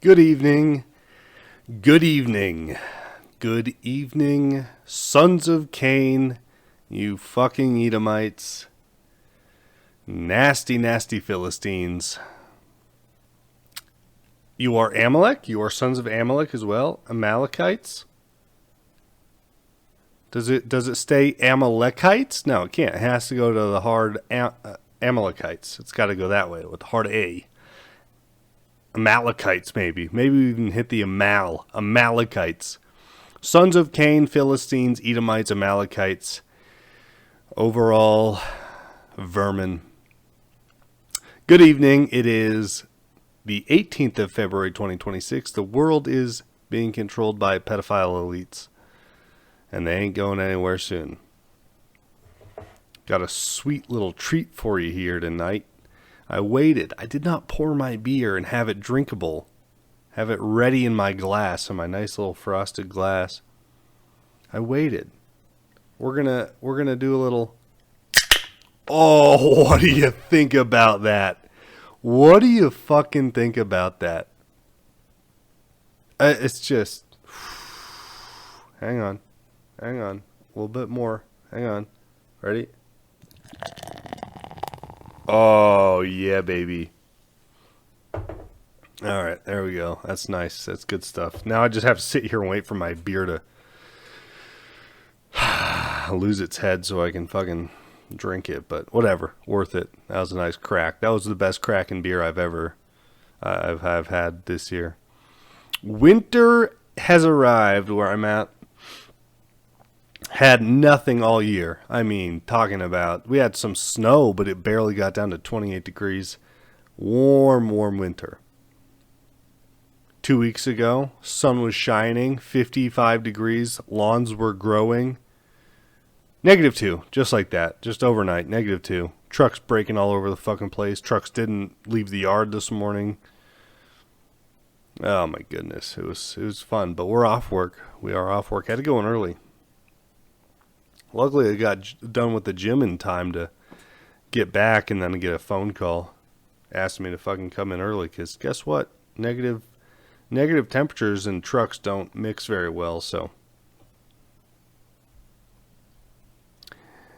Good evening. Good evening. Good evening, sons of Cain, you fucking Edomites. Nasty, nasty Philistines. You are Amalek? You are sons of Amalek as well? Amalekites? Does it stay Amalekites? No, it can't. It has to go to the hard Amalekites. It's got to go that way with the hard A. Amalekites, maybe. Maybe we can hit the Amalekites. Sons of Cain, Philistines, Edomites, Amalekites. Overall, vermin. Good evening. It is the 18th of February, 2026. The world is being controlled by pedophile elites. And they ain't going anywhere soon. Got a sweet little treat for you here tonight. I waited. I did not pour my beer and have it drinkable. Have it ready in my glass, in my nice little frosted glass. I waited. We're gonna do a little. Oh, what do you think about that? What do you fucking think about that? It's just. Hang on. A little bit more. Hang on. Ready? Oh, yeah, baby. All right, there we go. That's nice. That's good stuff. Now I just have to sit here and wait for my beer to lose its head so I can fucking drink it. But whatever, worth it. That was a nice crack. That was the best cracking beer I've had this year. Winter has arrived where I'm at. Had nothing all year. I mean, talking about, we had some snow, but it barely got down to 28 degrees. Warm winter. 2 weeks ago, sun was shining, 55 degrees, lawns were growing. -2, just like that, just overnight, -2. Trucks breaking all over the fucking place. Trucks didn't leave the yard this morning. Oh my goodness, it was fun, but we're off work. We are off work. Had to go in early. Luckily, I got done with the gym in time to get back and then get a phone call asking me to fucking come in early because guess what? Negative temperatures and trucks don't mix very well, so.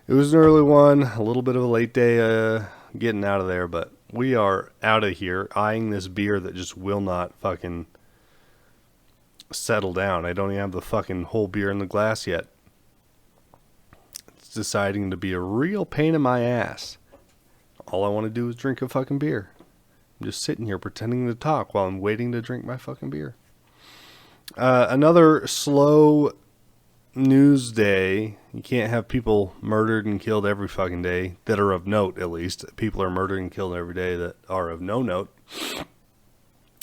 It was an early one, a little bit of a late day getting out of there, but we are out of here eyeing this beer that just will not fucking settle down. I don't even have the fucking whole beer in the glass yet. Deciding to be a real pain in my ass. All I want to do is drink a fucking beer. I'm just sitting here pretending to talk while I'm waiting to drink my fucking beer. Another slow news day. You can't have people murdered and killed every fucking day that are of note, at least. People are murdered and killed every day that are of no note.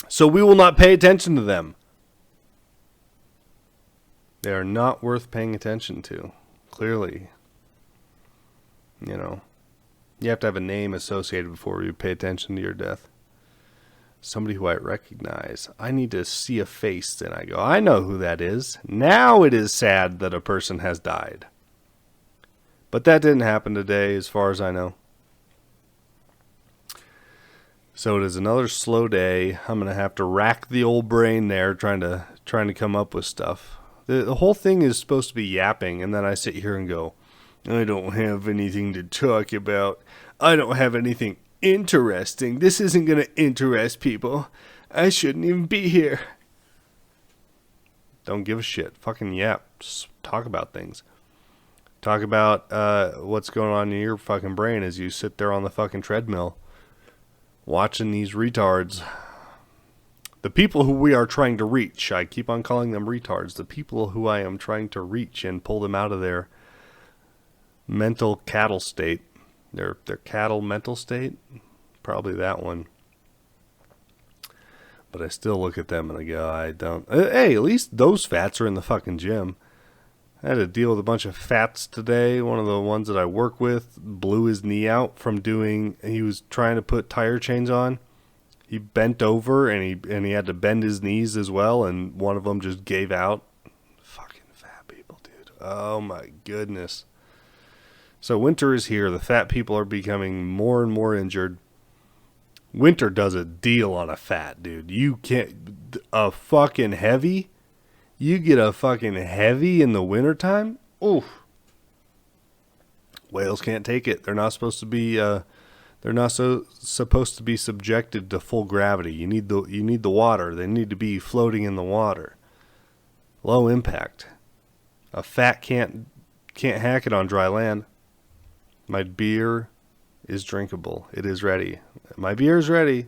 So we will not pay attention to them. They are not worth paying attention to. Clearly. You know, you have to have a name associated before you pay attention to your death. Somebody who I recognize. I need to see a face, then I go, I know who that is. Now it is sad that a person has died. But that didn't happen today, as far as I know. So it is another slow day. I'm going to have to rack the old brain there trying to come up with stuff. The whole thing is supposed to be yapping, and then I sit here and go, I don't have anything to talk about. I don't have anything interesting. This isn't going to interest people. I shouldn't even be here. Don't give a shit. Fucking yap. Just talk about things. Talk about what's going on in your fucking brain as you sit there on the fucking treadmill watching these retards. The people who we are trying to reach. I keep on calling them retards. The people who I am trying to reach and pull them out of their mental cattle state. Their cattle mental state? Probably that one. But I still look at them and I go, I don't. Hey, at least those fats are in the fucking gym. I had to deal with a bunch of fats today. One of the ones that I work with blew his knee out from he was trying to put tire chains on. He bent over and he had to bend his knees as well, and one of them just gave out. Fucking fat people, dude. Oh my goodness. So winter is here. The fat people are becoming more and more injured. Winter does a deal on a fat, dude. You can't. a fucking heavy. You get a fucking heavy in the wintertime. Oof. Whales can't take it. They're not supposed to be. They're not supposed to be subjected to full gravity. You need the water. They need to be floating in the water. Low impact. A fat can't hack it on dry land. My beer is drinkable. It is ready. My beer is ready.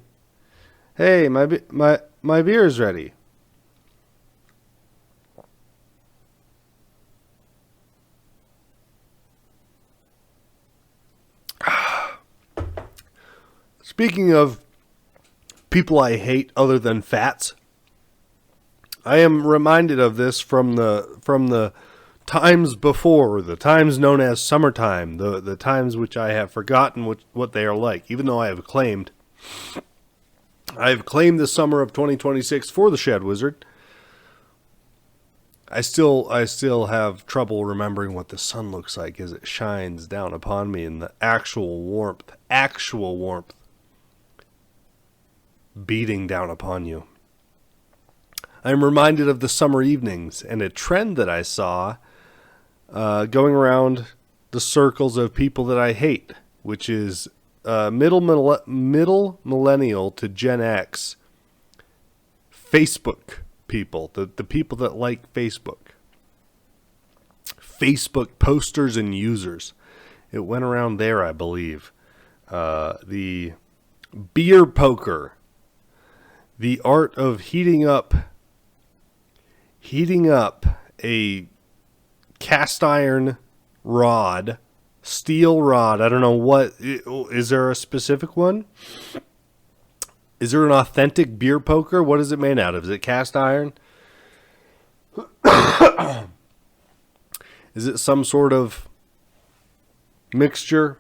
Hey, my beer is ready. Speaking of people I hate other than fats, I am reminded of this from the times before, the times known as summertime, the times which I have forgotten what they are like, even though I have claimed the summer of 2026 for the Shed Wizard. I still have trouble remembering what the sun looks like as it shines down upon me in the actual warmth beating down upon you. I'm reminded of the summer evenings and a trend that I saw going around the circles of people that I hate, which is middle millennial to Gen X Facebook people, the people that like Facebook posters and users. It went around there, I believe. The beer poker, the art of heating up a cast iron rod, steel rod. I don't know what, is there a specific one? Is there an authentic beer poker? What is it made out of? Is it cast iron? Is it some sort of mixture?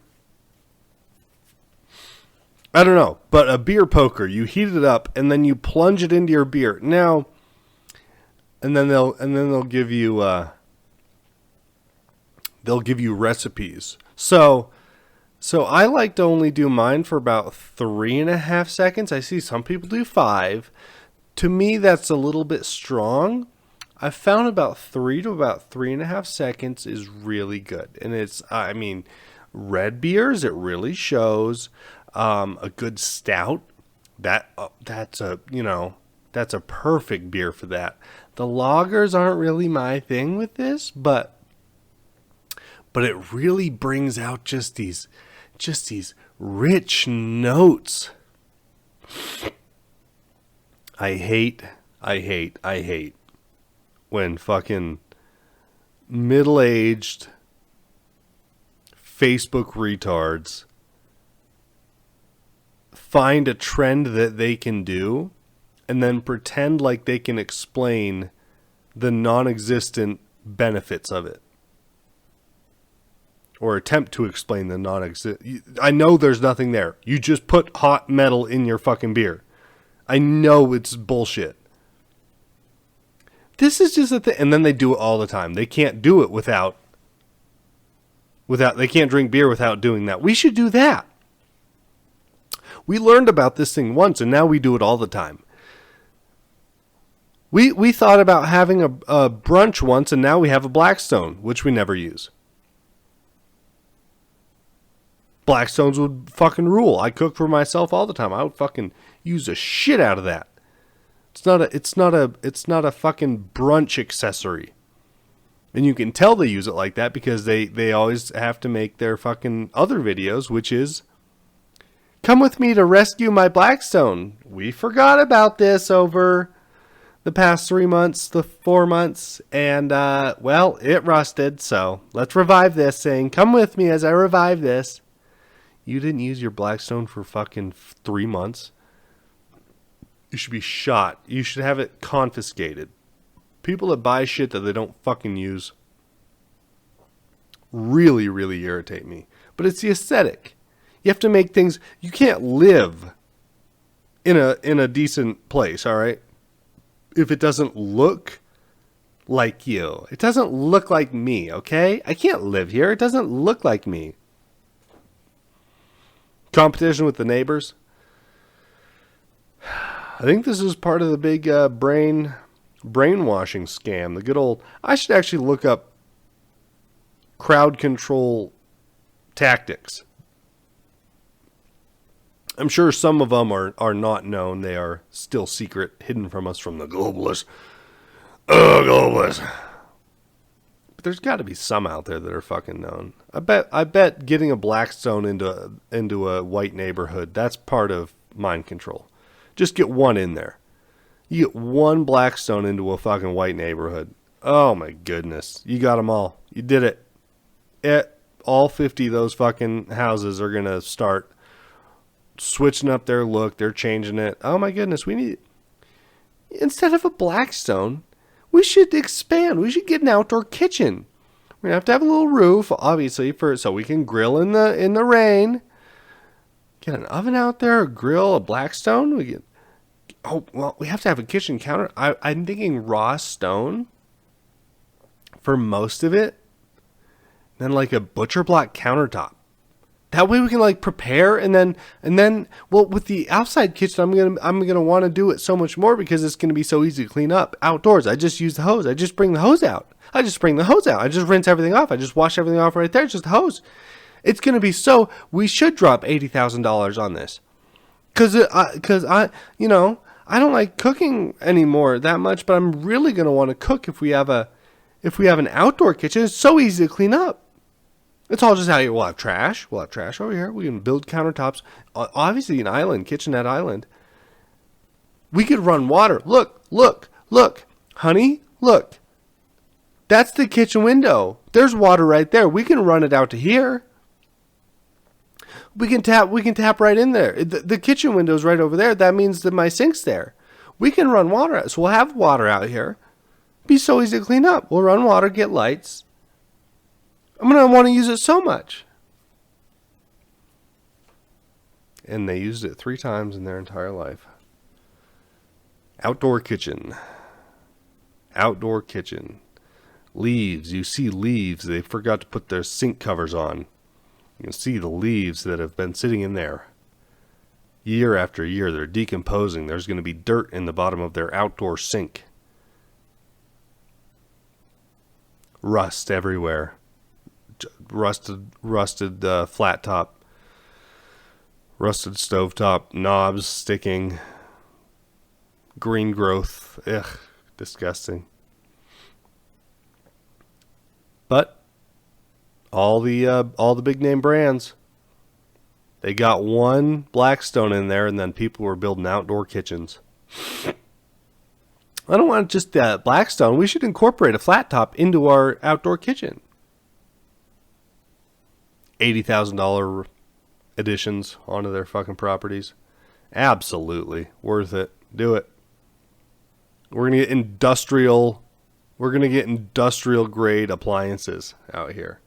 I don't know, but a beer poker, you heat it up and then you plunge it into your beer. Now, and then they'll give you recipes. So I like to only do mine for about 3.5 seconds. I see some people do 5. To me, that's a little bit strong. I found about 3 to about 3.5 seconds is really good. And it's, I mean, red beers, it really shows. A good stout, that's a perfect beer for that. The lagers aren't really my thing with this, but it really brings out just these rich notes. I hate when fucking middle-aged Facebook retards find a trend that they can do and then pretend like they can explain the non-existent benefits of it. Or attempt to explain the non-existent. I know there's nothing there. You just put hot metal in your fucking beer. I know it's bullshit. This is just a thing. And then they do it all the time. They can't do it without they can't drink beer without doing that. We should do that. We learned about this thing once, and now we do it all the time. We thought about having a brunch once, and now we have a Blackstone, which we never use. Blackstones would fucking rule. I cook for myself all the time. I would fucking use the shit out of that. It's not a fucking brunch accessory. And you can tell they use it like that because they always have to make their fucking other videos, which is, come with me to rescue my Blackstone. We forgot about this over the past 3 months, the 4 months, and, well, it rusted, so let's revive this, saying, come with me as I revive this. You didn't use your Blackstone for fucking 3 months. You should be shot. You should have it confiscated. People that buy shit that they don't fucking use really, really irritate me. But it's the aesthetic. You have to make things. You can't live in a decent place, all right? If it doesn't look like you. It doesn't look like me, okay? I can't live here. It doesn't look like me. Competition with the neighbors. I think this is part of the big brainwashing scam. The good old. I should actually look up crowd control tactics. I'm sure some of them are not known. They are still secret, hidden from us from the globalists. Oh, globalists. But there's got to be some out there that are fucking known. I bet getting a Blackstone into a white neighborhood, that's part of mind control. Just get one in there. You get one Blackstone into a fucking white neighborhood. Oh my goodness. You got them all. You did it. All 50 of those fucking houses are going to start switching up their look. They're changing it. Oh my goodness. Instead of a Blackstone, we should expand. We should get an outdoor kitchen. We're going to have a little roof, obviously, so we can grill in the rain. Get an oven out there, a grill, a Blackstone. We have to have a kitchen counter. I'm thinking raw stone for most of it. Then like a butcher block countertop. That way we can like prepare and then with the outside kitchen I'm gonna want to do it so much more because it's gonna be so easy to clean up. Outdoors, I just use the hose. I just bring the hose out. I just rinse everything off. I just wash everything off right there. It's just a hose. It's gonna be so. We should drop $80,000 on this, cause I don't like cooking anymore that much, but I'm really gonna want to cook if we have an outdoor kitchen. It's so easy to clean up. It's all just how we'll have trash. We'll have trash over here. We can build countertops. Obviously, an island, kitchenette island. We could run water. Look. Honey, look. That's the kitchen window. There's water right there. We can run it out to here. We can tap right in there. The kitchen window's right over there. That means that my sink's there. We can run water out. So we'll have water out here. Be so easy to clean up. We'll run water, get lights. I'm going to want to use it so much. And they used it 3 times in their entire life. Outdoor kitchen. Outdoor kitchen. Leaves. You see leaves. They forgot to put their sink covers on. You can see the leaves that have been sitting in there. Year after year, they're decomposing. There's going to be dirt in the bottom of their outdoor sink. Rust everywhere. Rusted flat top, rusted stovetop, knobs sticking, green growth. Ugh, disgusting. But all the big name brands, they got one Blackstone in there, and then people were building outdoor kitchens. I don't want just that Blackstone. We should incorporate a flat top into our outdoor kitchen. $80,000 additions onto their fucking properties. Absolutely worth it. Do it. We're gonna get industrial grade appliances out here.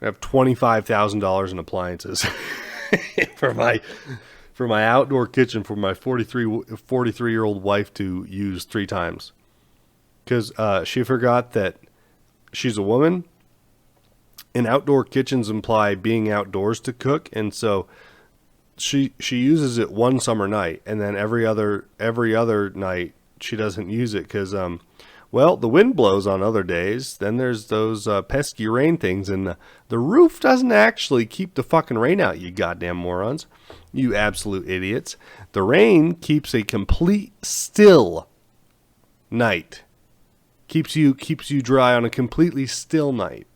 I have $25,000 in appliances for my outdoor kitchen for my 43-year-old wife to use 3 times, because she forgot that she's a woman. And outdoor kitchens imply being outdoors to cook, and so she uses it one summer night, and then every other night she doesn't use it because the wind blows on other days. Then there's those pesky rain things, and the roof doesn't actually keep the fucking rain out. You goddamn morons, you absolute idiots. The rain keeps a complete still night. Keeps you dry on a completely still night.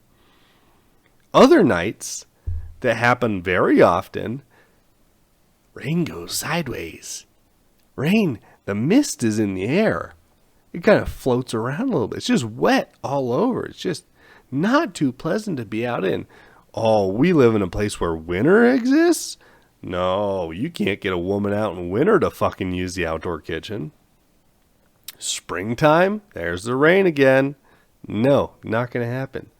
Other nights that happen very often, rain goes sideways. Rain, the mist is in the air. It kind of floats around a little bit. It's just wet all over. It's just not too pleasant to be out in. Oh, we live in a place where winter exists? No, you can't get a woman out in winter to fucking use the outdoor kitchen. Springtime, there's the rain again. No, not going to happen.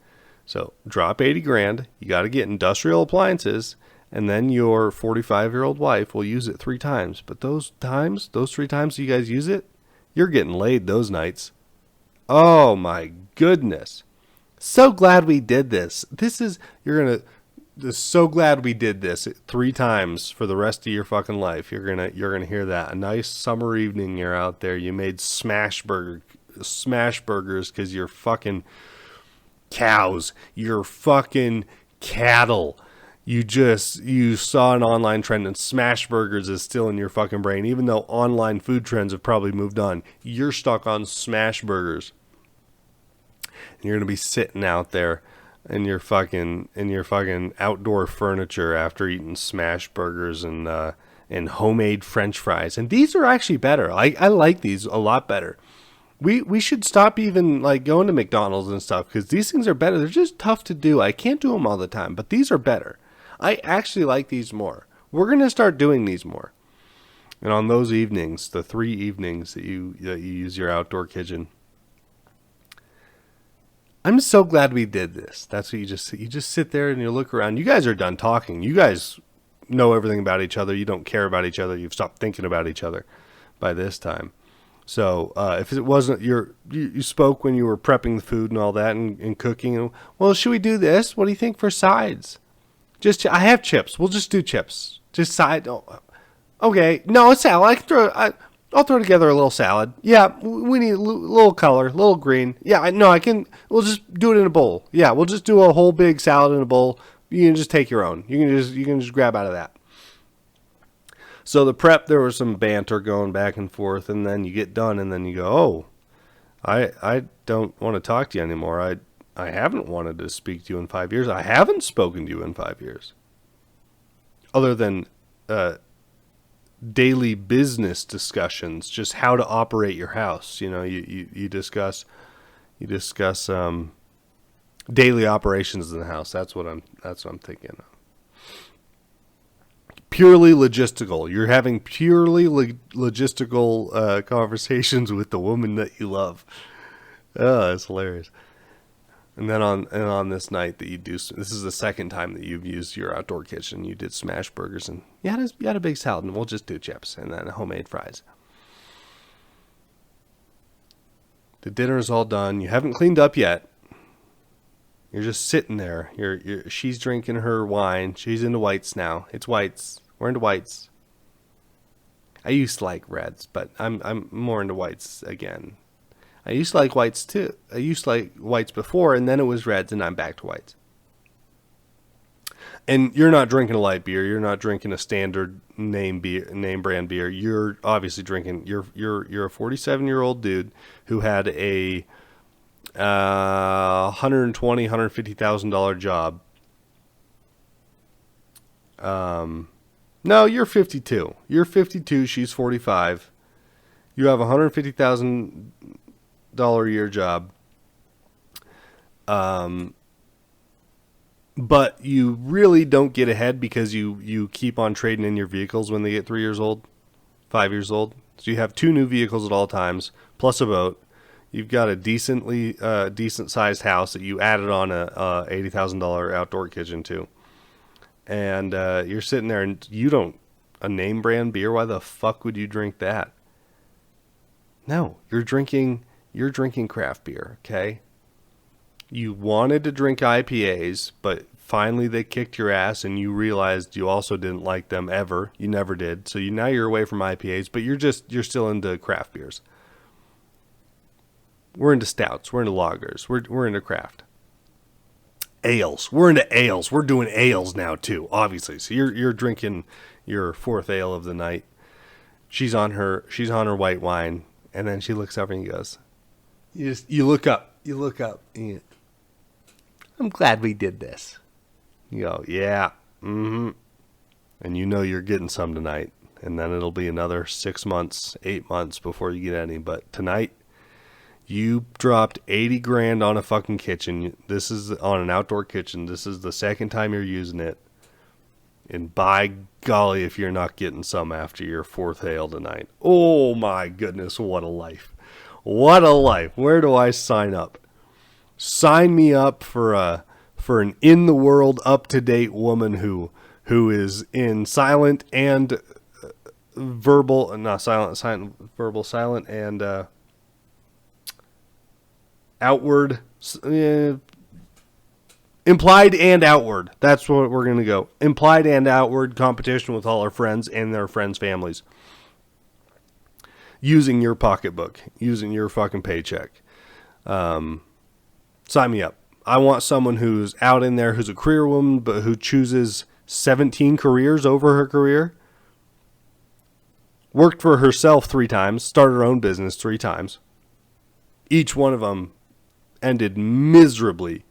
So drop 80 grand. You got to get industrial appliances, and then your 45-year-old wife will use it 3 times. But those 3 times you guys use it, you're getting laid those nights. Oh my goodness. So glad we did this. You're going to so glad we did this 3 times for the rest of your fucking life. You're gonna hear that. A nice summer evening, you're out there. You made smash burgers because you're fucking cows. You're fucking cattle. You saw an online trend and smash burgers is still in your fucking brain, even though online food trends have probably moved on. You're stuck on smash burgers. And you're gonna be sitting out there in your fucking outdoor furniture after eating smash burgers and homemade French fries. And these are actually better. I like these a lot better. We should stop even like going to McDonald's and stuff because these things are better. They're just tough to do. I can't do them all the time, but these are better. I actually like these more. We're gonna start doing these more. And on those evenings, the 3 evenings that you use your outdoor kitchen, I'm so glad we did this. That's what you just sit there and you look around. You guys are done talking. You guys know everything about each other. You don't care about each other. You've stopped thinking about each other by this time. So if it wasn't you spoke when you were prepping the food and all that and cooking. Well, should we do this? What do you think for sides? I have chips. We'll just do chips. Just side. Oh, okay. No, a salad. I'll throw together a little salad. Yeah, we need a little color, a little green. Yeah, I can. We'll just do it in a bowl. Yeah, we'll just do a whole big salad in a bowl. You can just take your own. You can just grab out of that. So the prep, there was some banter going back and forth, and then you get done, and then you go, oh, I don't want to talk to you anymore. I haven't wanted to speak to you in 5 years. I haven't spoken to you in 5 years. Other than daily business discussions, just how to operate your house. You discuss daily operations in the house. That's what I'm thinking of. Purely logistical. You're having purely logistical conversations with the woman that you love. Oh, that's hilarious. And then on this night that you do, this is the second time that you've used your outdoor kitchen. You did smash burgers and you had a big salad, and we'll just do chips and then homemade fries. The dinner is all done. You haven't cleaned up yet. You're just sitting there. She's drinking her wine. She's into whites now. It's whites. We're into whites. I used to like reds, but I'm more into whites again. I used to like whites too. I used to like whites before, and then it was reds, and I'm back to whites. And you're not drinking a light beer. You're not drinking a standard name brand beer. You're obviously drinking. You're a 47-year-old dude who had a $150,000 job. No, you're 52. You're 52. She's 45. You have a $150,000 a year job. But you really don't get ahead because you keep on trading in your vehicles when they get 3 years old, 5 years old. So you have 2 new vehicles at all times, plus a boat. You've got a decent sized house that you added on a $80,000 outdoor kitchen to. And you're sitting there and a name brand beer. Why the fuck would you drink that? No, you're drinking craft beer, okay? You wanted to drink IPAs, but finally they kicked your ass and you realized you also didn't like them ever. You never did. So now you're away from IPAs, but you're still into craft beers. We're into stouts. We're into lagers. We're into craft. Ales. We're into ales. We're doing ales now too, obviously. So you're drinking your 4th ale of the night. She's on her white wine, and then she looks over and goes, you look up. And I'm glad we did this. You go, yeah, mm-hmm. And you're getting some tonight, and then it'll be another 6 months, 8 months before you get any. But tonight, you dropped $80,000 on a fucking kitchen. This is on an outdoor kitchen. This is the second time you're using it. And by golly, if you're not getting some after your 4th ale tonight. Oh my goodness, what a life. What a life. Where do I sign up? Sign me up for an in-the-world, up-to-date woman who is in silent and verbal, not silent, verbal, silent, and outward Implied and outward. That's what we're going to go. Implied and outward competition with all our friends and their friends' families. Using your pocketbook. Using your fucking paycheck. Sign me up. I want someone who's out in there, who's a career woman, but who chooses 17 careers over her career. Worked for herself 3 times. Started her own business 3 times. Each one of them ended miserably.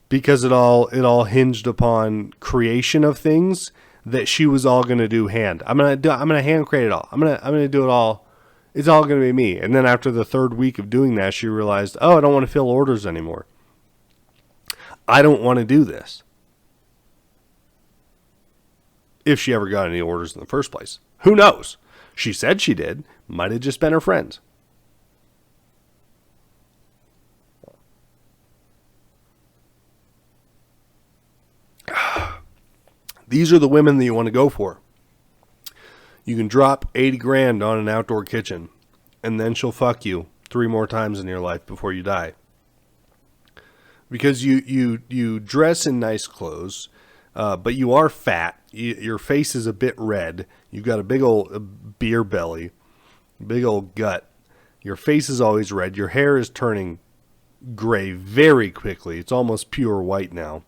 Because it all hinged upon creation of things that she was all going to do hand. I'm going to hand create it all. I'm going to do it all. It's all going to be me. And then after the 3rd week of doing that, she realized, "Oh, I don't want to fill orders anymore. I don't want to do this." If she ever got any orders in the first place. Who knows? She said she did. Might have just been her friends. These are the women that you want to go for. You can drop 80 grand on an outdoor kitchen, and then she'll fuck you 3 more times in your life before you die. Because you dress in nice clothes, but you are fat. Your face is a bit red. You've got a big old beer belly, big old gut. Your face is always red. Your hair is turning gray very quickly. It's almost pure white now.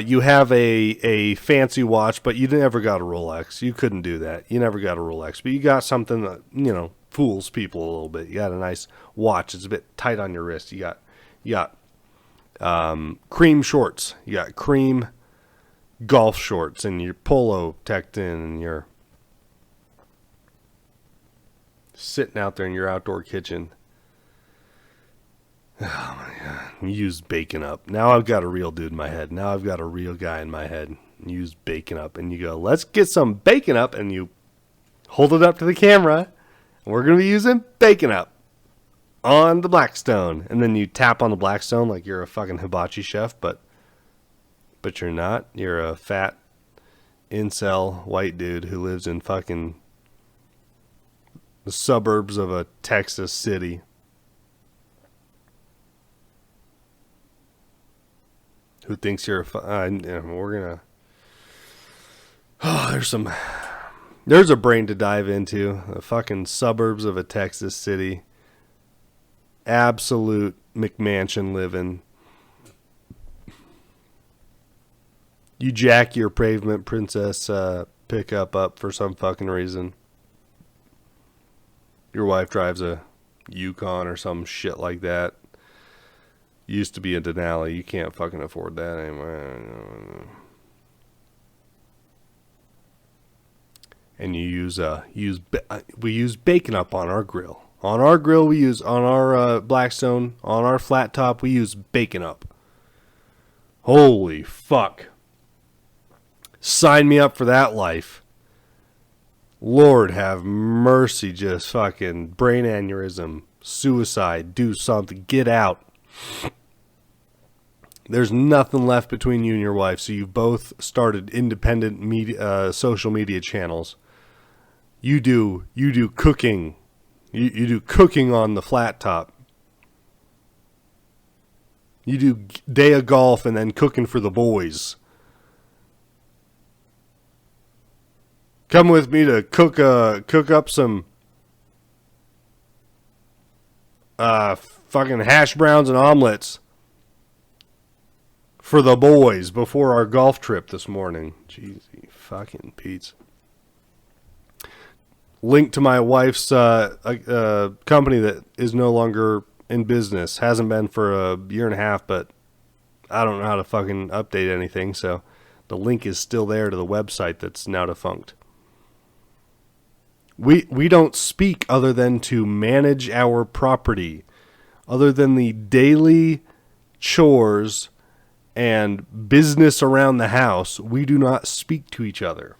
You have a fancy watch, but you never got a Rolex. You couldn't do that. You never got a Rolex. But you got something that, fools people a little bit. You got a nice watch. It's a bit tight on your wrist. You got cream shorts. You got cream golf shorts and your polo tucked in, and you're sitting out there in your outdoor kitchen. Oh my God. You use bacon up. Now I've got a real dude in my head. Now I've got a real guy in my head. You use bacon up. And you go, "Let's get some bacon up." And you hold it up to the camera. And we're going to be using bacon up on the Blackstone. And then you tap on the Blackstone like you're a fucking hibachi chef. But you're not. You're a fat incel white dude who lives in fucking the suburbs of a Texas city. Who thinks you're we're gonna. Oh, there's a brain to dive into. The fucking suburbs of a Texas city. Absolute McMansion living. You jack your pavement princess pickup up for some fucking reason. Your wife drives a Yukon or some shit like that. Used to be a Denali. You can't fucking afford that anymore. And we use bacon up on our grill. On our grill, we use on our Blackstone, on our flat top, we use bacon up. Holy fuck! Sign me up for that life. Lord have mercy! Just fucking brain aneurysm, suicide, do something, get out. There's nothing left between you and your wife, so you've both started independent media, social media channels. You do cooking. You do cooking on the flat top. You do day of golf and then cooking for the boys. Come with me to cook up some fucking hash browns and omelets for the boys before our golf trip this morning. Jeezy fucking Pete's. Link to my wife's company that is no longer in business. Hasn't been for a year and a half, but I don't know how to fucking update anything, so the link is still there to the website that's now defunct. We don't speak other than to manage our property. Other than the daily chores and business around the house, we do not speak to each other.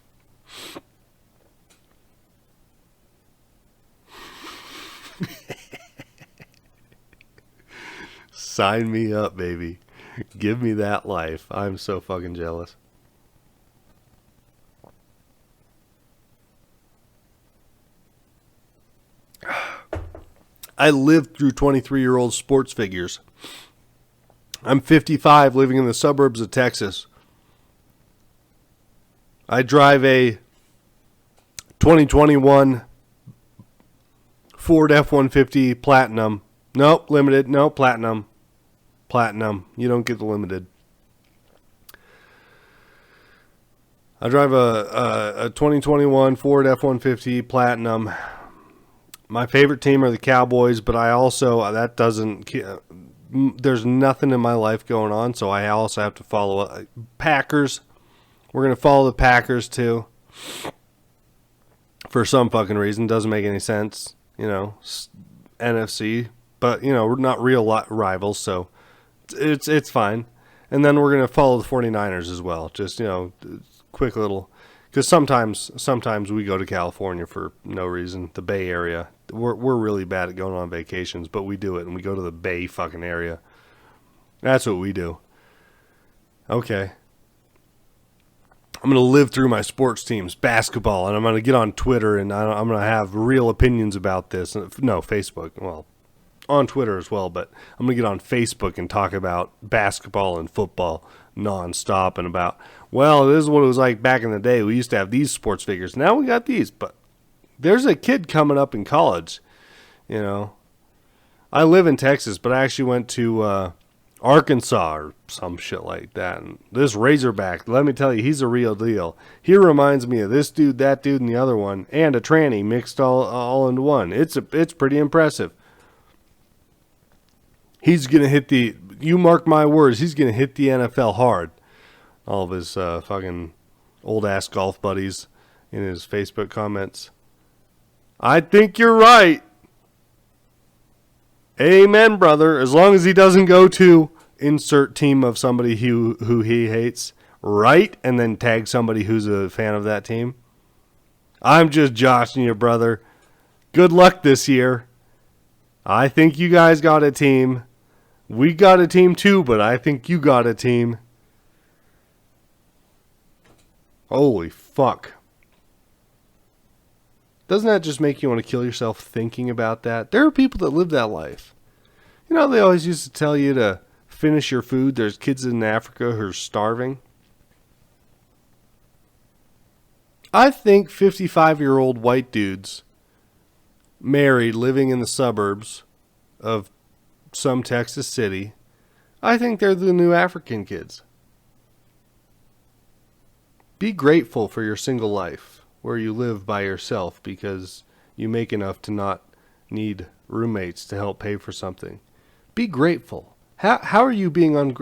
Sign me up, baby. Give me that life. I'm so fucking jealous. I lived through 23-year-old sports figures. I'm 55, living in the suburbs of Texas. I drive a 2021 Ford F-150 Platinum. Nope, limited. No, Platinum. Platinum. You don't get the limited. I drive a 2021 Ford F-150 Platinum. My favorite team are the Cowboys, but I also, there's nothing in my life going on, so I also have to follow Packers. We're going to follow the Packers, too. For some fucking reason. Doesn't make any sense. NFC. But, we're not real rivals, so it's fine. And then we're going to follow the 49ers as well. Just, quick little, because sometimes we go to California for no reason. The Bay Area, we're really bad at going on vacations, but we do it, and we go to the Bay fucking area. That's what we do. Okay, I'm gonna live through my sports teams, basketball, and I'm gonna get on Twitter, and I'm gonna have real opinions about this. No, Facebook, well, on Twitter as well, but I'm gonna get on Facebook and talk about basketball and football nonstop, and about, well, this is what it was like back in the day. We used to have these sports figures. Now we got these, but there's a kid coming up in college. I live in Texas, but I actually went to Arkansas or some shit like that. And this Razorback, let me tell you, he's a real deal. He reminds me of this dude, that dude, and the other one, and a tranny mixed all into one. It's pretty impressive. He's gonna hit you mark my words, he's going to hit the NFL hard. All of his fucking old-ass golf buddies in his Facebook comments. I think you're right. Amen, brother. As long as he doesn't go to insert team of somebody who he hates, right? And then tag somebody who's a fan of that team. I'm just joshing you, brother. Good luck this year. I think you guys got a team. We got a team too, but I think you got a team. Holy fuck. Doesn't that just make you want to kill yourself thinking about that? There are people that live that life. They always used to tell you to finish your food. There's kids in Africa who are starving. I think 55-year-old white dudes married, living in the suburbs of some Texas city, I think they're the new African kids. Be grateful for your single life, where you live by yourself because you make enough to not need roommates to help pay for something. Be grateful. How are you being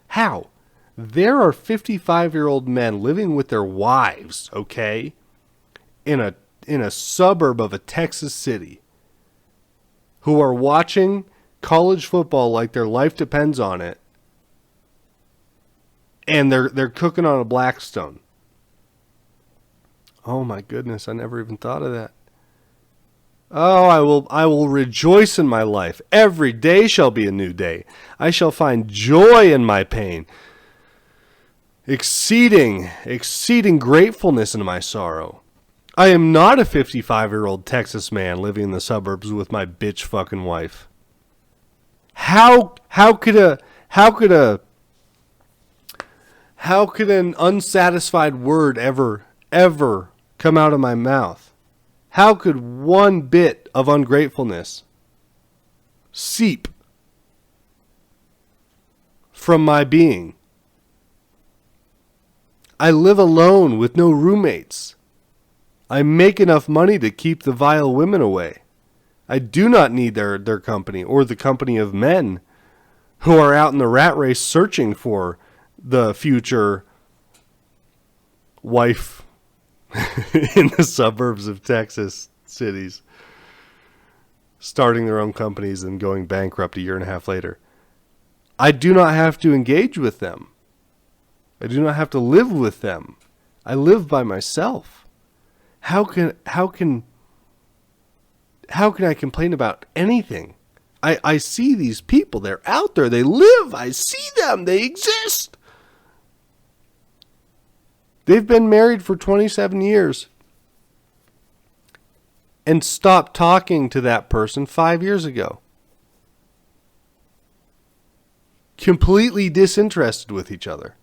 How? There are 55-year-old men living with their wives, okay, in a suburb of a Texas city, who are watching college football like their life depends on it, and they're cooking on a Blackstone. Oh my goodness, I never even thought of that. Oh, I will rejoice in my life. Every day shall be a new day. I shall find joy in my pain. Exceeding gratefulness in my sorrow. I am not a 55-year-old Texas man living in the suburbs with my bitch fucking wife. How could an unsatisfied word ever come out of my mouth? How could one bit of ungratefulness seep from my being? I live alone with no roommates. I make enough money to keep the vile women away. I do not need their company or the company of men who are out in the rat race searching for the future wife in the suburbs of Texas cities, starting their own companies and going bankrupt a year and a half later. I do not have to engage with them. I do not have to live with them. I live by myself. How can I complain about anything? I see these people. They're out there. They live. I see them. They exist. They've been married for 27 years. and stopped talking to that person 5 years ago. Completely disinterested with each other.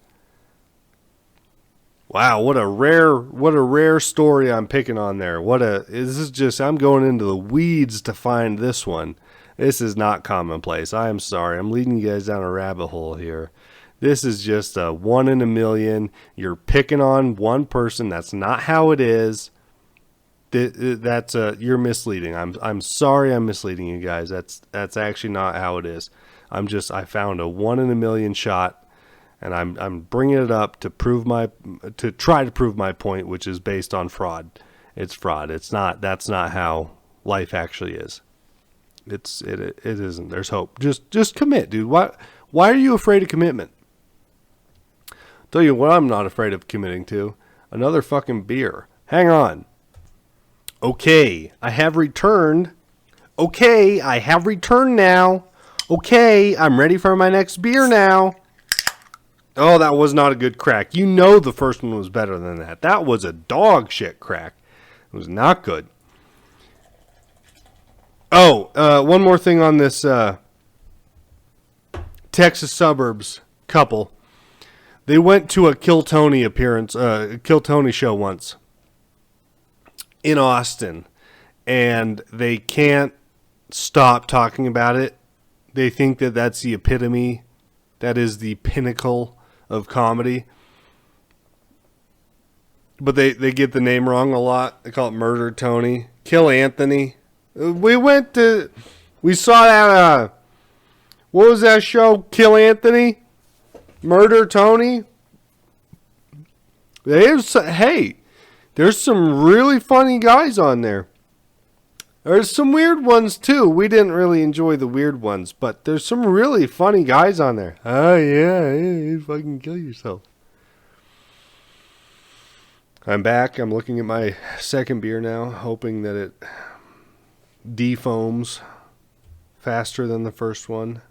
Wow, what a rare story I'm picking on there. I'm going into the weeds to find this one. This is not commonplace. I am sorry. I'm leading you guys down a rabbit hole here. This is just a 1 in a million. You're picking on one person. That's not how it is. You're misleading. I'm sorry I'm misleading you guys. That's actually not how it is. I found a 1 in a million shot. And I'm bringing it up to try to prove my point, which is based on fraud. It's fraud. That's not how life actually is. It isn't. There's hope. Just commit, dude. Why are you afraid of commitment? Tell you what I'm not afraid of committing to. Another fucking beer. Hang on. Okay, I have returned. Okay, I have returned now. Okay, I'm ready for my next beer now. Oh, that was not a good crack. You know the first one was better than that. That was a dog shit crack. It was not good. Oh, one more thing on this Texas suburbs couple. They went to a Kill Tony Kill Tony show once in Austin, and they can't stop talking about it. They think that that's the epitome. That is the pinnacle of comedy. But they get the name wrong a lot. They call it Murder Tony. Kill Anthony. We saw that, what was that show? Kill Anthony? Murder Tony? There's some really funny guys on there. There's some weird ones too. We didn't really enjoy the weird ones, but there's some really funny guys on there. Oh yeah, you fucking kill yourself. I'm back. I'm looking at my second beer now, hoping that it defoams faster than the first one.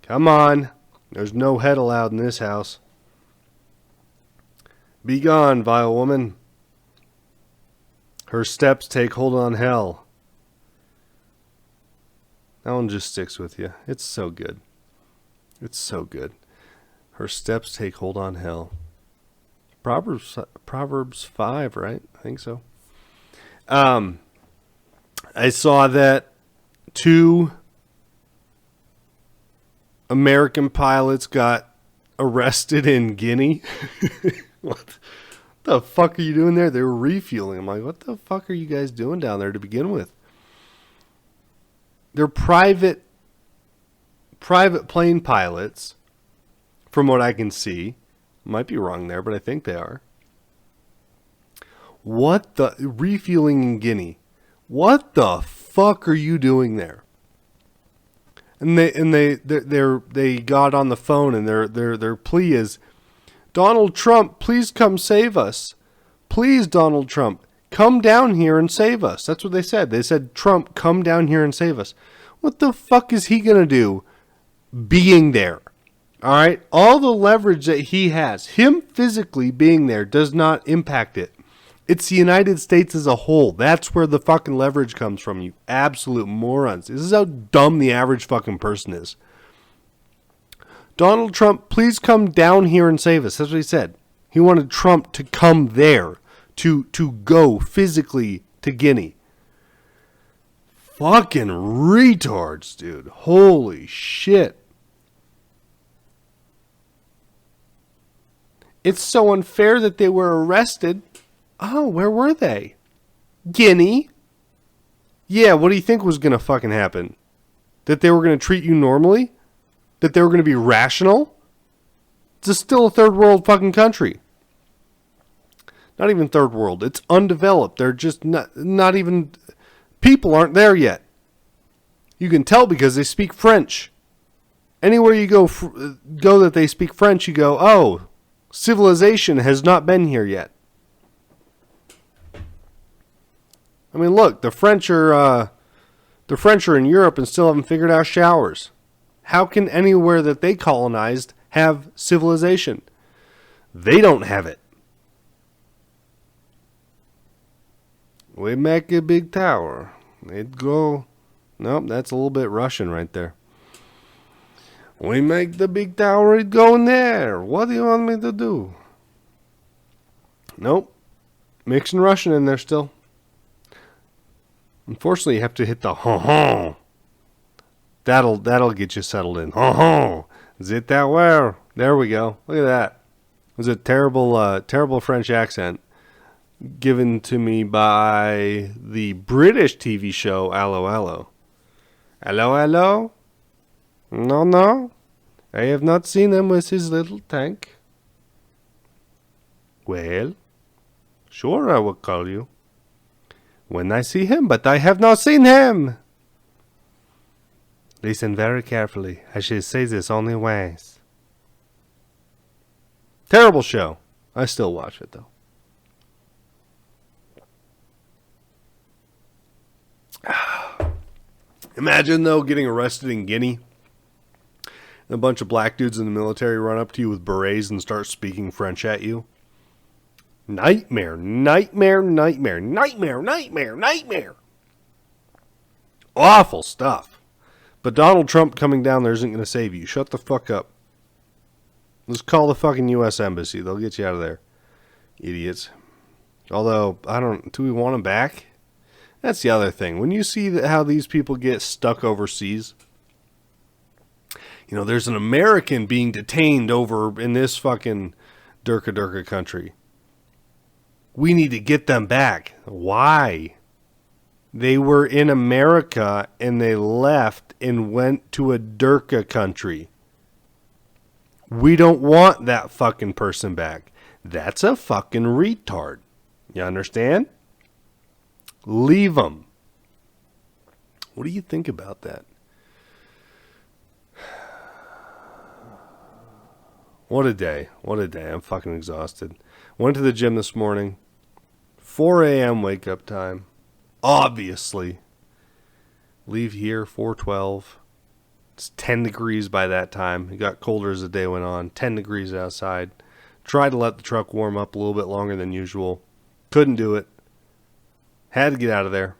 Come on. There's no head allowed in this house. Be gone, vile woman. Her steps take hold on hell. That one just sticks with you. It's so good. It's so good. Her steps take hold on hell. Proverbs 5, right? I think so. I saw that 2 American pilots got arrested in Guinea. What the fuck are you doing there? They were refueling. I'm like, what the fuck are you guys doing down there to begin with? They're private plane pilots, from what I can see. Might be wrong there, but I think they are. What the refueling in Guinea? What the fuck are you doing there? And they got on the phone, and their plea is, Donald Trump, please come save us. Please, Donald Trump, come down here and save us. That's what they said. They said, Trump, come down here and save us. What the fuck is he going to do being there? All right? All the leverage that he has, him physically being there, does not impact it. It's the United States as a whole. That's where the fucking leverage comes from, you absolute morons. This is how dumb the average fucking person is. Donald Trump, please come down here and save us. That's what he said. He wanted Trump to come there, to go physically to Guinea. Fucking retards, dude. Holy shit. It's so unfair that they were arrested. Oh, where were they? Guinea? Yeah, what do you think was going to fucking happen? That they were going to treat you normally? That they were going to be rational? It's still a third world fucking country. Not even third world. It's undeveloped. They're just not even... People aren't there yet. You can tell because they speak French. Anywhere you go that they speak French, you go, oh, civilization has not been here yet. I mean, look, the French are in Europe and still haven't figured out showers. How can anywhere that they colonized have civilization? They don't have it. We make a big tower. It go. Nope, that's a little bit Russian right there. We make the big tower. It go in there. What do you want me to do? Nope. Mixing Russian in there still. Unfortunately, you have to hit the ho-ho. That'll get you settled in. Ho-ho. Is it that way? There we go. Look at that. It was a terrible French accent given to me by the British TV show Allo Allo. Allo Allo? No. I have not seen him with his little tank. Well, sure I will call you when I see him, but I have not seen him. Listen very carefully. I shall say this only once. Terrible show. I still watch it, though. Imagine, though, getting arrested in Guinea. And a bunch of black dudes in the military run up to you with berets and start speaking French at you. Nightmare, nightmare, nightmare, nightmare, nightmare, nightmare. Awful stuff. But Donald Trump coming down there isn't going to save you. Shut the fuck up. Let's call the fucking U.S. Embassy. They'll get you out of there. Idiots. Although, do we want them back? That's the other thing. When you see how these people get stuck overseas, there's an American being detained over in this fucking Durka country. We need to get them back. Why? They were in America and they left and went to a Durka country. We don't want that fucking person back. That's a fucking retard. You understand? Leave them. What do you think about that? What a day. What a day. I'm fucking exhausted. Went to the gym this morning. 4 a.m. wake up time. Obviously. Leave here 4:12. It's 10 degrees by that time. It got colder as the day went on. 10 degrees outside. Tried to let the truck warm up a little bit longer than usual. Couldn't do it. Had to get out of there.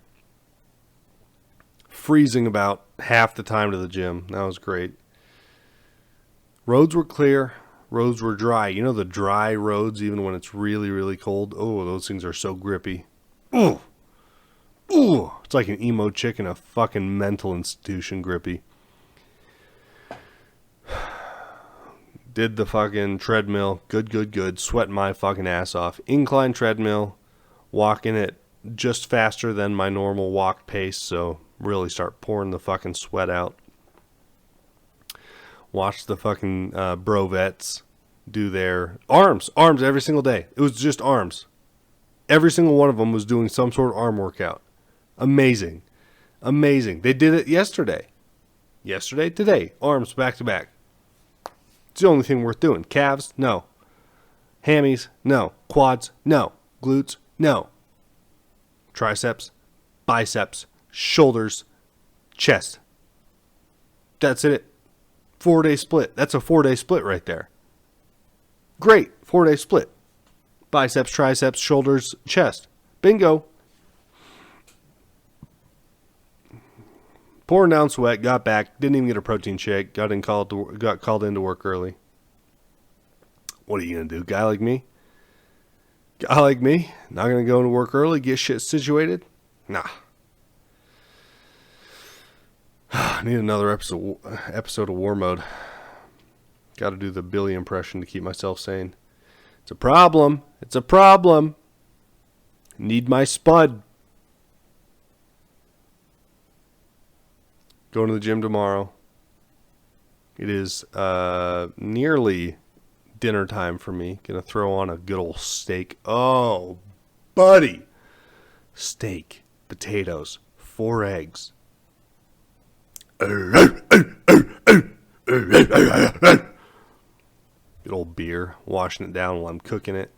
Freezing about half the time to the gym. That was great. Roads were clear. Roads were dry. You know the dry roads, even when it's really, really cold? Oh, those things are so grippy. Ooh. Ooh. It's like an emo chick in a fucking mental institution grippy. Did the fucking treadmill. Good. Sweating my fucking ass off. Incline treadmill. Walking it just faster than my normal walk pace. So really start pouring the fucking sweat out. Watch the fucking bro-vets do their arms every single day. It was just arms. Every single one of them was doing some sort of arm workout. Amazing. They did it yesterday. Today. Arms back to back. It's the only thing worth doing. Calves? No. Hammies? No. Quads? No. Glutes? No. Triceps? Biceps? Shoulders? Chest. That's it. 4-day split. That's a 4-day split right there. Great. 4-day split. Biceps, triceps, shoulders, chest. Bingo. Pouring down sweat, got back, didn't even get a protein shake, got called into work early. What are you going to do, guy like me? Not going to go into work early, get shit situated? Nah. I need another episode of War Mode. Got to do the Billy impression to keep myself sane. It's a problem. Need my spud. Going to the gym tomorrow. It is nearly dinner time for me. Gonna throw on a good old steak. Oh, buddy. Steak, potatoes, 4 eggs. Good old beer. Washing it down while I'm cooking it.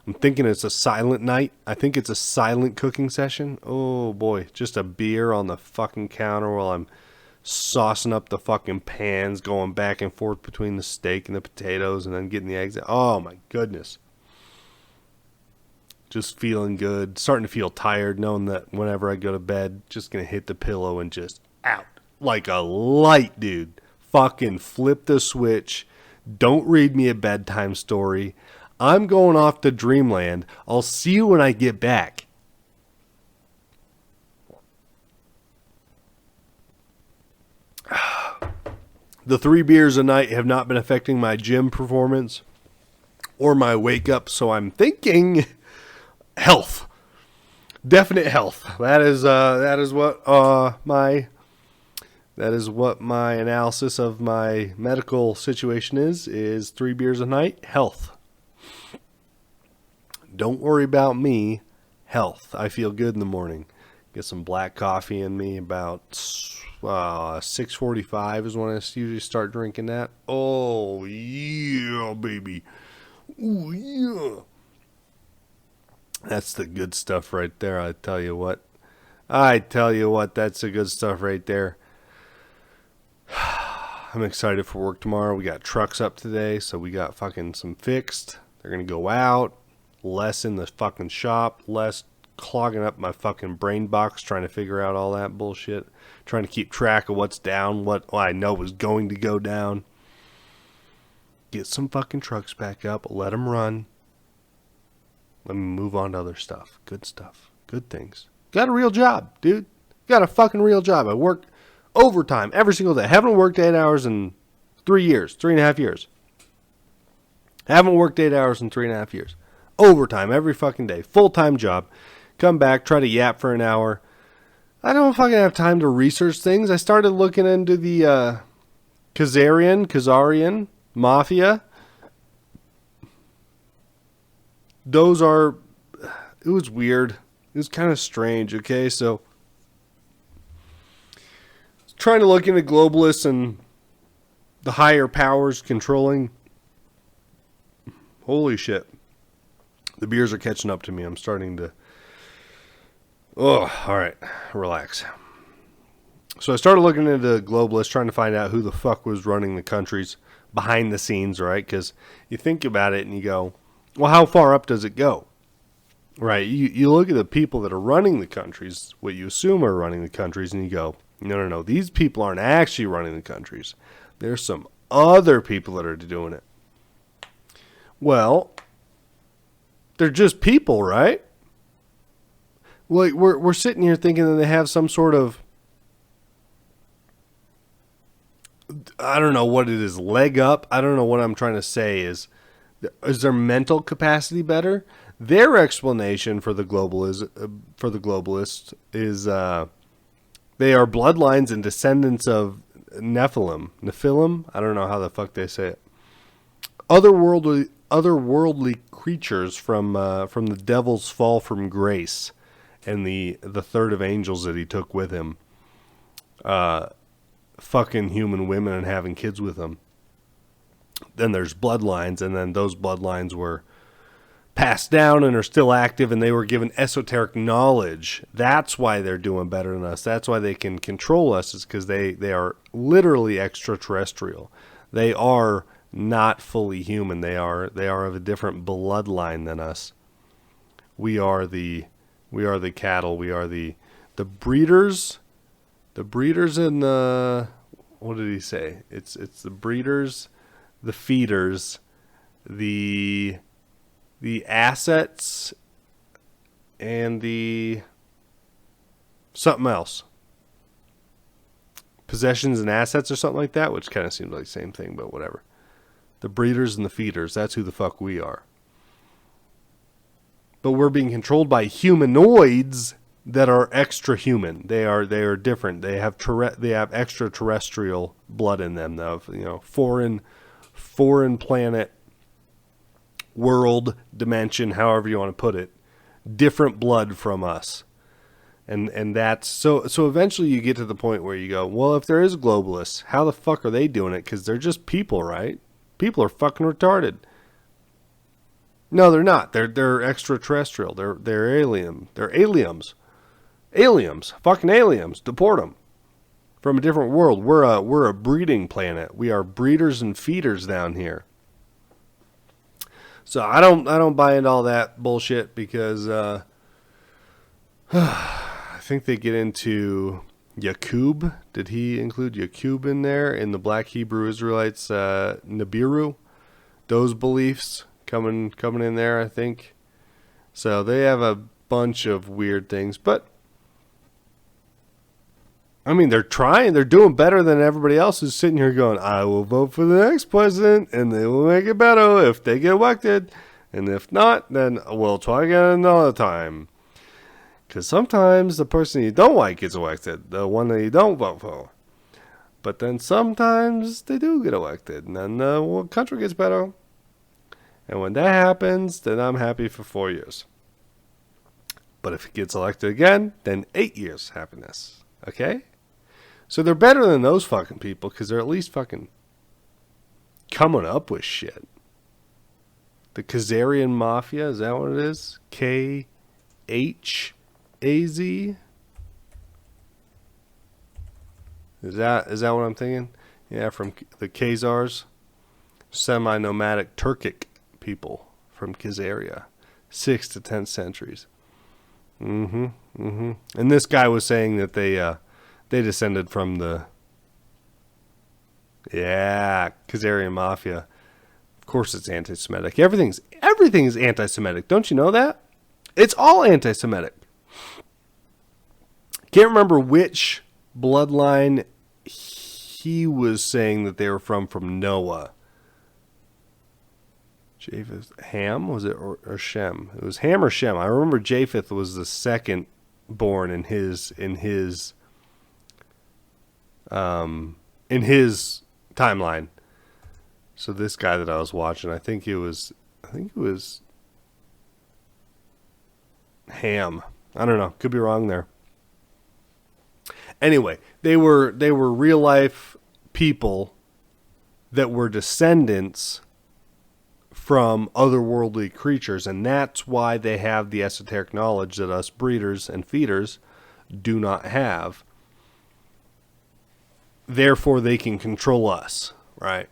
I'm thinking it's a silent night. I think it's a silent cooking session. Oh boy, just a beer on the fucking counter while I'm saucing up the fucking pans, going back and forth between the steak and the potatoes, and then getting the eggs out. Oh my goodness. Just feeling good. Starting to feel tired, knowing that whenever I go to bed, just going to hit the pillow and just out. Like a light, dude. Fucking flip the switch. Don't read me a bedtime story. I'm going off to dreamland. I'll see you when I get back. The 3 beers a night have not been affecting my gym performance or my wake up, so I'm thinking health. Definite health. That is what my analysis of my medical situation is 3 beers a night, health. Don't worry about me, health. I feel good in the morning. Get some black coffee in me about 6:45 is when I usually start drinking that. Oh, yeah, baby. Oh, yeah. That's the good stuff right there, I tell you what. That's the good stuff right there. I'm excited for work tomorrow. We got trucks up today, so we got fucking some fixed. They're going to go out. Less in the fucking shop. Less clogging up my fucking brain box trying to figure out all that bullshit. Trying to keep track of what's down, what I know is going to go down. Get some fucking trucks back up. Let them run. Let me move on to other stuff. Good stuff. Good things. Got a real job, dude. Got a fucking real job. I work overtime every single day. Haven't worked 8 hours in 3 years. 3.5 years. Haven't worked 8 hours in 3.5 years. Overtime every fucking day. Full-time job. Come back, try to yap for an hour. I don't fucking have time to research things. I started looking into the Khazarian Mafia. It was weird. It was kind of strange, okay? So, trying to look into globalists and the higher powers controlling. Holy shit. The beers are catching up to me. I'm starting to... Oh, all right. Relax. So I started looking into globalists, trying to find out who the fuck was running the countries behind the scenes, right? Because you think about it and you go, well, how far up does it go? Right? You look at the people that are running the countries, what you assume are running the countries, and you go, no. These people aren't actually running the countries. There's some other people that are doing it. Well... They're just people, right? Like we're sitting here thinking that they have some sort of, I don't know what it is, leg up. I don't know what I'm trying to say. Is their mental capacity better? Their explanation for the globalists is they are bloodlines and descendants of Nephilim. I don't know how the fuck they say it. Otherworldly creatures from the devil's fall from grace, and the third of angels that he took with him, fucking human women and having kids with them. Then there's bloodlines, and then those bloodlines were passed down and are still active, and they were given esoteric knowledge. That's why they're doing better than us. That's why they can control us, is because they are literally extraterrestrial. They are not fully human. They are of a different bloodline than us. We are the cattle. We are the breeders. The breeders and the, what did he say? It's the breeders, the feeders, the assets, and the something else. Possessions and assets or something like that, which kind of seems like the same thing, but whatever. The breeders and the feeders, that's who the fuck we are. But we're being controlled by humanoids that are extra human. They are different. They have extraterrestrial blood in them, though. Foreign planet, world, dimension, however you want to put it. Different blood from us. And that's so eventually you get to the point where you go, well, if there is globalists, how the fuck are they doing it? Because they're just people, right? People are fucking retarded. No, they're not. They're extraterrestrial. They're alien. They're aliens. Aliens. Fucking aliens. Deport them. From a different world. We're a breeding planet. We are breeders and feeders down here. So I don't buy into all that bullshit because I think they get into Yakub. Did he include Yakub in there in the Black Hebrew Israelites Nibiru? Those beliefs coming in there, I think. So they have a bunch of weird things, but I mean, they're trying. They're doing better than everybody else who's sitting here going, I will vote for the next president, and they will make it better if they get elected. And if not, then we'll try again another time. Because sometimes the person you don't like gets elected, the one that you don't vote for. But then sometimes they do get elected, and then the country gets better. And when that happens, then I'm happy for 4 years. But if he gets elected again, then 8 years happiness. Okay? So they're better than those fucking people because they're at least fucking coming up with shit. The Khazarian Mafia, is that what it is? Khaz? Is that what I'm thinking? Yeah, from the Khazars. Semi-nomadic Turkic people from Khazaria. 6th to 10th centuries. And this guy was saying that they descended from the Khazarian Mafia. Of course it's anti-Semitic. Everything's anti-Semitic. Don't you know that? It's all anti-Semitic. Can't remember which bloodline he was saying that they were from Noah. Japheth, Ham, was it, or Shem? It was Ham or Shem. I remember Japheth was the second born in his timeline. So this guy that I was watching, I think it was Ham. I don't know. Could be wrong there. Anyway, they were real life people that were descendants from otherworldly creatures, and that's why they have the esoteric knowledge that us breeders and feeders do not have. Therefore, they can control us, right?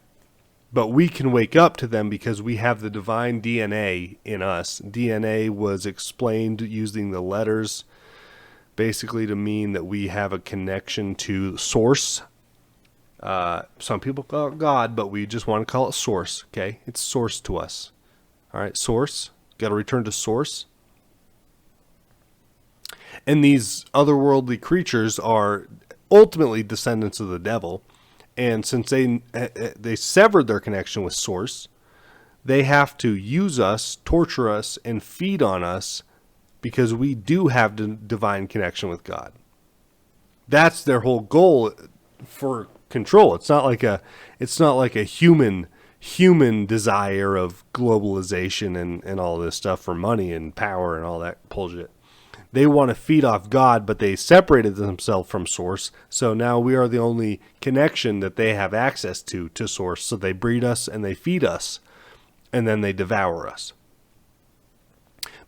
But we can wake up to them because we have the divine DNA in us. DNA was explained using the letters basically to mean that we have a connection to source. Some people call it God, but we just want to call it source, okay? It's source to us. All right, source. Got to return to source. And these otherworldly creatures are ultimately descendants of the devil. And since they severed their connection with source, they have to use us, torture us, and feed on us because we do have the divine connection with God. That's their whole goal for control. It's not like a human desire of globalization and all this stuff for money and power and all that bullshit. They want to feed off God, but they separated themselves from source. So now we are the only connection that they have access to source. So they breed us and they feed us, and then they devour us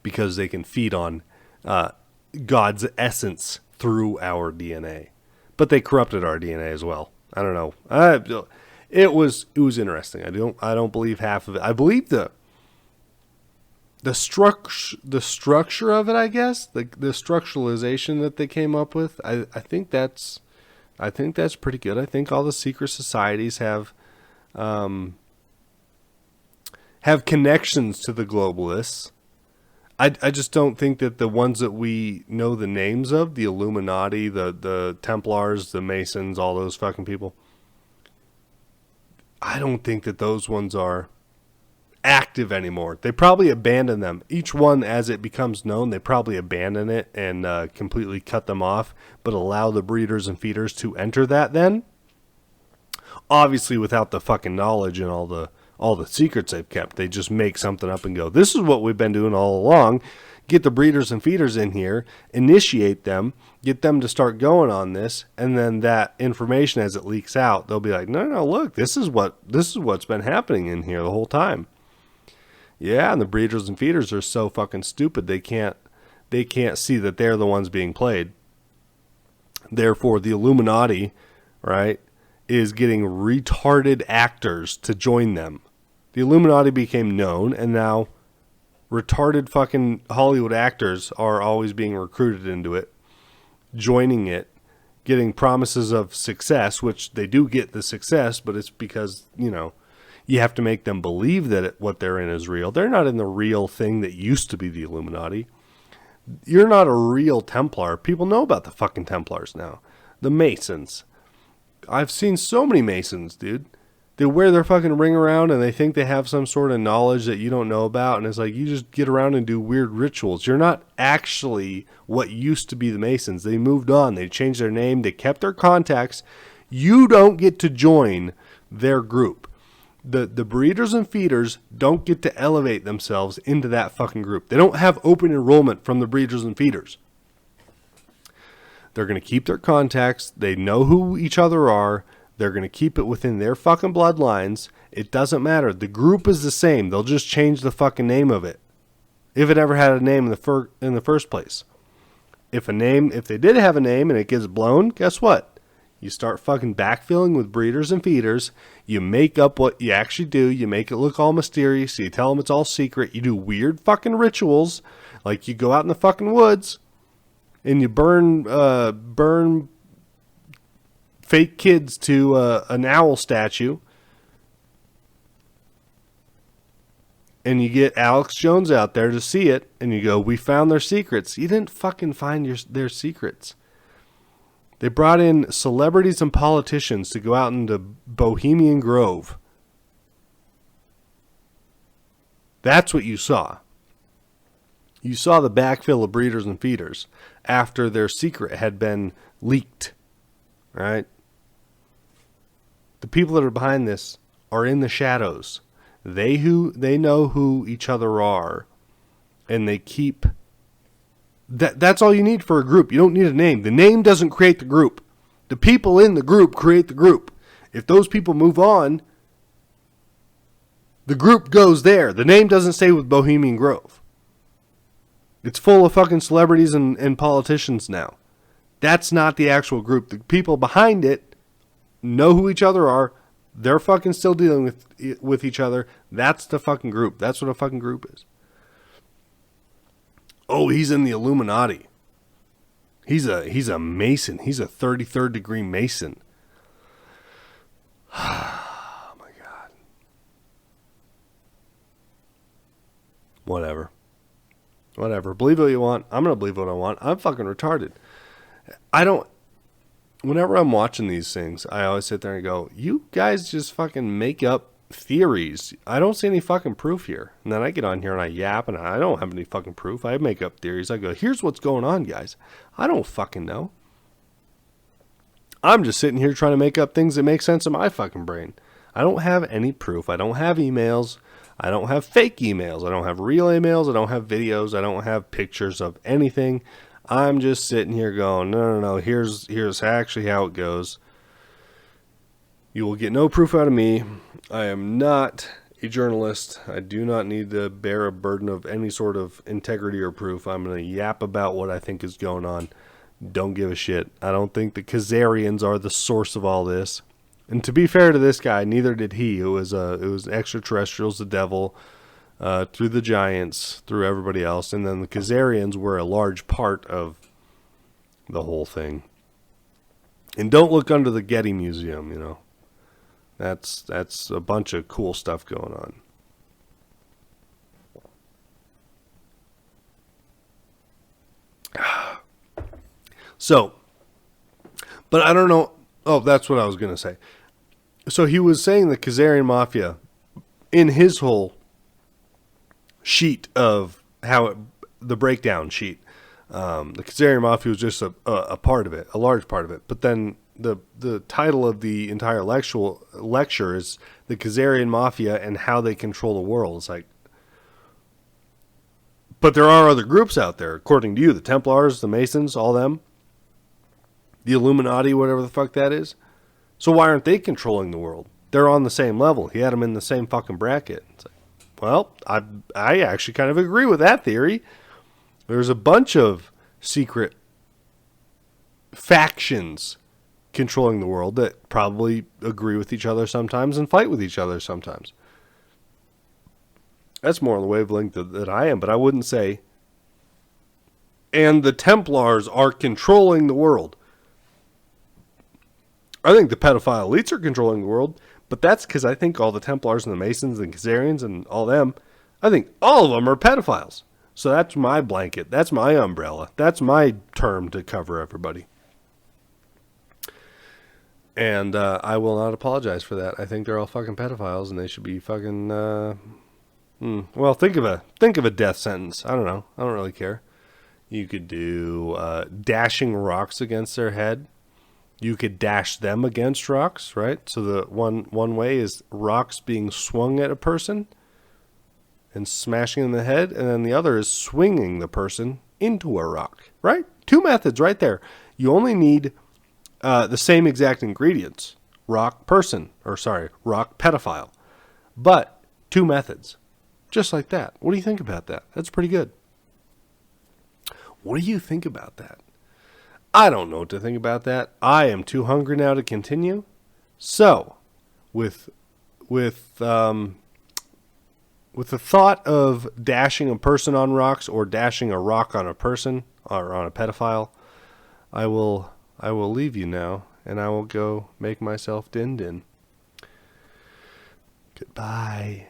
because they can feed on God's essence through our DNA. But they corrupted our DNA as well. I don't know. It was interesting. I don't believe half of it. I believe the structure of it, I guess, the structuralization that they came up with. I think that's pretty good. I think all the secret societies have connections to the globalists. I just don't think that the ones that we know the names of, the Illuminati, the Templars, the Masons, all those fucking people, I don't think that those ones are active anymore. They probably abandon them. Each one, as it becomes known, they probably abandon it and completely cut them off, but allow the breeders and feeders to enter that then. Obviously without the fucking knowledge and all the secrets they've kept. They just make something up and go, this is what we've been doing all along. Get the breeders and feeders in here, initiate them, get them to start going on this, and then that information as it leaks out, they'll be like, no, look, this is what's been happening in here the whole time. Yeah, and the breeders and feeders are so fucking stupid they can't see that they're the ones being played. Therefore, the Illuminati, right, is getting retarded actors to join them. The Illuminati became known, and now retarded fucking Hollywood actors are always being recruited into it, joining it, getting promises of success, which they do get the success, but it's because, you know, you have to make them believe that what they're in is real. They're not in the real thing that used to be the Illuminati. You're not a real Templar. People know about the fucking Templars now. The Masons. I've seen so many Masons, dude. They wear their fucking ring around and they think they have some sort of knowledge that you don't know about. And it's like, you just get around and do weird rituals. You're not actually what used to be the Masons. They moved on. They changed their name. They kept their contacts. You don't get to join their group. The breeders and feeders don't get to elevate themselves into that fucking group. They don't have open enrollment from the breeders and feeders. They're going to keep their contacts. They know who each other are. They're going to keep it within their fucking bloodlines. It doesn't matter. The group is the same. They'll just change the fucking name of it. If it ever had a name in the first place. If they did have a name and it gets blown, guess what? You start fucking backfilling with breeders and feeders. You make up what you actually do. You make it look all mysterious. You tell them it's all secret. You do weird fucking rituals. Like you go out in the fucking woods and you burn fake kids to an owl statue. And you get Alex Jones out there to see it. And you go, we found their secrets. You didn't fucking find their secrets. They brought in celebrities and politicians to go out into Bohemian Grove. That's what you saw. You saw the backfill of breeders and feeders after their secret had been leaked. Right? The people that are behind this are in the shadows. They know who each other are. And they keep... That's all you need for a group. You don't need a name. The name doesn't create the group. The people in the group create the group. If those people move on, the group goes there. The name doesn't stay with Bohemian Grove. It's full of fucking celebrities and politicians now. That's not the actual group. The people behind it know who each other are. They're fucking still dealing with each other. That's the fucking group. That's what a fucking group is. Oh, he's in the Illuminati. He's a Mason. He's a 33rd degree Mason. Oh my God. Whatever. Believe what you want. I'm going to believe what I want. I'm fucking retarded. Whenever I'm watching these things, I always sit there and go, you guys just fucking make up theories. I don't see any fucking proof here. And then I get on here and I yap and I don't have any fucking proof. I make up theories. I go, here's what's going on, guys. I don't fucking know. I'm just sitting here trying to make up things that make sense in my fucking brain. I don't have any proof. I don't have emails. I don't have fake emails. I don't have real emails. I don't have videos. I don't have pictures of anything. I'm just sitting here going, no. Here's actually how it goes. You will get no proof out of me. I am not a journalist. I do not need to bear a burden of any sort of integrity or proof. I'm going to yap about what I think is going on. Don't give a shit. I don't think the Khazarians are the source of all this. And to be fair to this guy, neither did he. It was extraterrestrials, the devil, through the giants, through everybody else. And then the Khazarians were a large part of the whole thing. And don't look under the Getty Museum, you know. That's a bunch of cool stuff going on. So, but I don't know. Oh, that's what I was going to say. So he was saying the Khazarian Mafia, in his whole sheet of the breakdown sheet, the Khazarian Mafia was just a part of it, a large part of it. But then the title of the entire lecture is the Khazarian Mafia and how they control the world. It's like, but there are other groups out there, according to you, the Templars, the Masons, all them, the Illuminati, whatever the fuck that is. So why aren't they controlling the world? They're on the same level. He had them in the same fucking bracket. It's like, well, I actually kind of agree with that theory. There's a bunch of secret factions controlling the world that probably agree with each other sometimes and fight with each other sometimes. That's more on the wavelength that I am, but I wouldn't say, and the Templars are controlling the world. I think the pedophile elites are controlling the world, but that's because I think all the Templars and the Masons and Khazarians and all them, I think all of them are pedophiles. So that's my blanket. That's my umbrella. That's my term to cover everybody. And I will not apologize for that. I think they're all fucking pedophiles, and they should be fucking. Well, think of a death sentence. I don't know. I don't really care. You could do dashing rocks against their head. You could dash them against rocks, right? So the one way is rocks being swung at a person and smashing in the head, and then the other is swinging the person into a rock, right? 2 methods right there. You only need the same exact ingredients. Rock pedophile. But 2 methods. Just like that. What do you think about that? That's pretty good. What do you think about that? I don't know what to think about that. I am too hungry now to continue. So, with the thought of dashing a person on rocks or dashing a rock on a person or on a pedophile, I will leave you now, and I will go make myself din din. Goodbye.